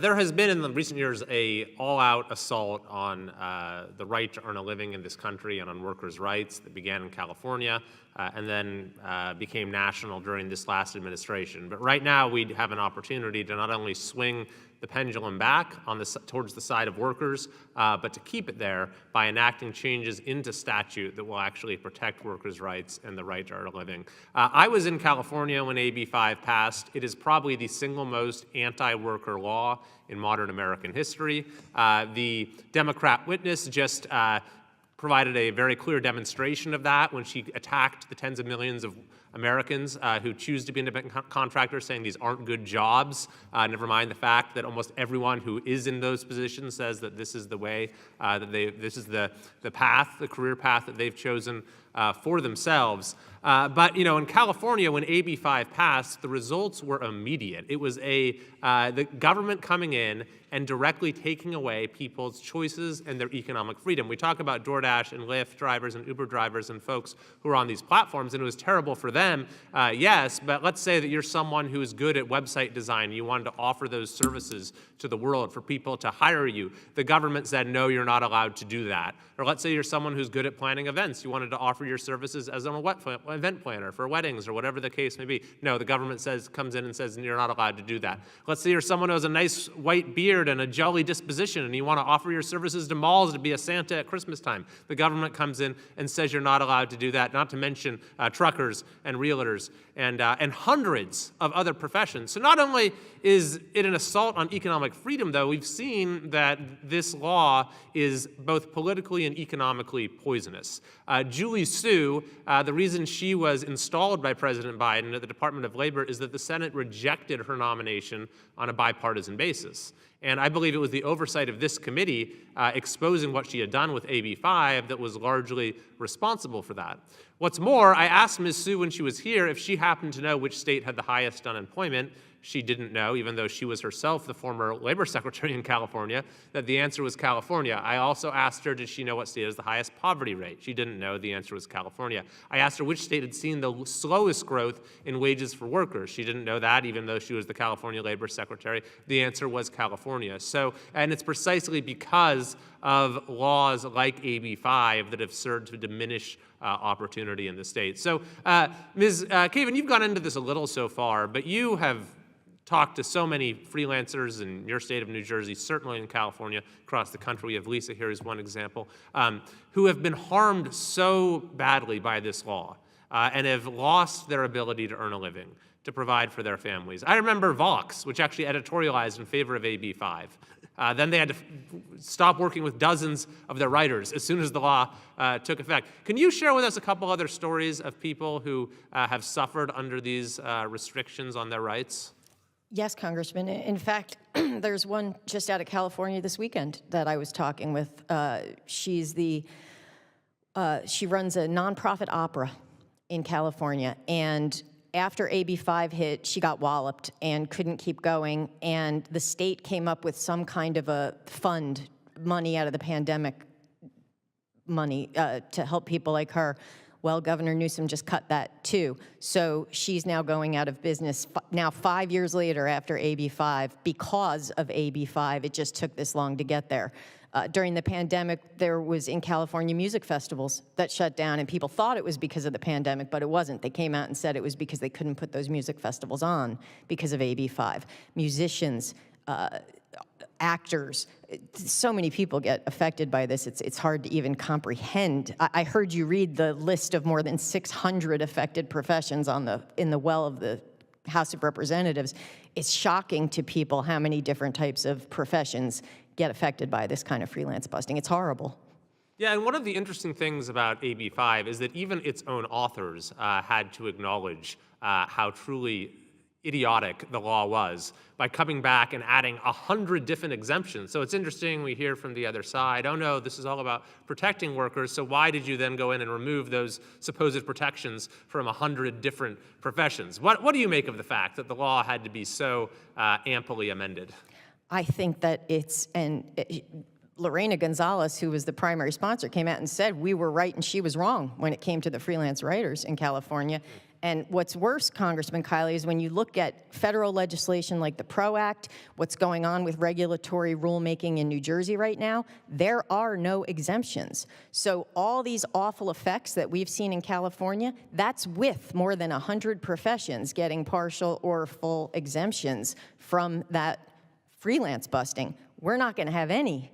There has been in the recent years a all-out assault on the right to earn a living in this country and on workers' rights that began in California and then became national during this last administration. But right now we have an opportunity to not only swing the pendulum back towards the side of workers, but to keep it there by enacting changes into statute that will actually protect workers' rights and the right to earn a living. I was in California when AB 5 passed. It is probably the single most anti-worker law in modern American history. The Democrat witness just provided a very clear demonstration of that when she attacked the tens of millions of Americans who choose to be independent contractors, saying these aren't good jobs. Never mind the fact that almost everyone who is in those positions says that this is the way, this is the path, the career path that they've chosen for themselves. But in California, when AB 5 passed, the results were immediate. It was the government coming in and directly taking away people's choices and their economic freedom. We talk about DoorDash and Lyft drivers and Uber drivers and folks who are on these platforms, and it was terrible for them, yes, but let's say that you're someone who is good at website design. You wanted to offer those services to the world for people to hire you. The government said, no, you're not allowed to do that. Or let's say you're someone who's good at planning events. You wanted to offer your services as an event planner for weddings or whatever the case may be. No, the government comes in and says, you're not allowed to do that. Let's say you're someone who has a nice white beard and a jolly disposition, and you want to offer your services to malls to be a Santa at Christmas time. The government comes in and says you're not allowed to do that, not to mention truckers and realtors and hundreds of other professions. So not only is it an assault on economic freedom, though, we've seen that this law is both politically and economically poisonous. Julie Su, the reason she was installed by President Biden at the Department of Labor is that the Senate rejected her nomination on a bipartisan basis. And I believe it was the oversight of this committee exposing what she had done with AB 5 that was largely responsible for that. What's more, I asked Ms. Su when she was here if she happened to know which state had the highest unemployment. She didn't know, even though she was herself the former labor secretary in California, that the answer was California. I also asked her, did she know what state has the highest poverty rate? She didn't know. The answer was California. I asked her which state had seen the slowest growth in wages for workers. She didn't know that, even though she was the California labor secretary. The answer was California. And it's precisely because of laws like AB 5 that have served to diminish opportunity in the state. So, Ms. Caven, you've gone into this a little so far, but you have talked to so many freelancers in your state of New Jersey, certainly in California, across the country. We have Lisa here as one example, who have been harmed so badly by this law and have lost their ability to earn a living, to provide for their families. I remember Vox, which actually editorialized in favor of AB 5. Then they had to stop working with dozens of their writers as soon as the law took effect. Can you share with us a couple other stories of people who have suffered under these restrictions on their rights? Yes, Congressman. In fact, there's one just out of California this weekend that I was talking with. She runs a nonprofit opera in California, and after AB 5 hit, she got walloped and couldn't keep going, and the state came up with some kind of a fund, money out of the pandemic money to help people like her. Well, Governor Newsom just cut that too. So she's now going out of business now 5 years later after AB 5 because of AB 5. It just took this long to get there. During the pandemic, there was in California music festivals that shut down, and people thought it was because of the pandemic, but it wasn't. They came out and said it was because they couldn't put those music festivals on because of AB 5. Musicians, actors, so many people get affected by this, it's hard to even comprehend. I heard you read the list of more than 600 affected professions in the well of the House of Representatives. It's shocking to people how many different types of professions get affected by this kind of freelance busting. It's horrible. Yeah, and one of the interesting things about AB 5 is that even its own authors had to acknowledge how truly idiotic the law was by coming back and adding 100 different exemptions. So it's interesting, we hear from the other side, oh no, this is all about protecting workers, so why did you then go in and remove those supposed protections from 100 different professions? What do you make of the fact that the law had to be so amply amended? I think that Lorena Gonzalez, who was the primary sponsor, came out and said we were right and she was wrong when it came to the freelance writers in California. And what's worse, Congressman Kiley, is when you look at federal legislation like the PRO Act, what's going on with regulatory rulemaking in New Jersey right now, there are no exemptions. So all these awful effects that we've seen in California, that's with more than 100 professions getting partial or full exemptions from that freelance busting. We're not going to have any.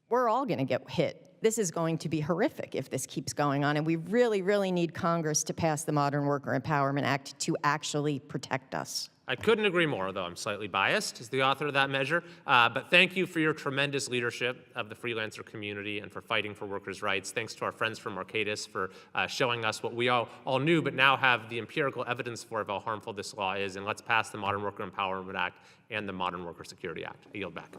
We're all going to get hit. This is going to be horrific if this keeps going on, and we really, really need Congress to pass the Modern Worker Empowerment Act to actually protect us. I couldn't agree more, although I'm slightly biased as the author of that measure. But thank you for your tremendous leadership of the freelancer community and for fighting for workers' rights. Thanks to our friends from Markadis for showing us what we all knew, but now have the empirical evidence for of how harmful this law is. And let's pass the Modern Worker Empowerment Act and the Modern Worker Security Act. I yield back.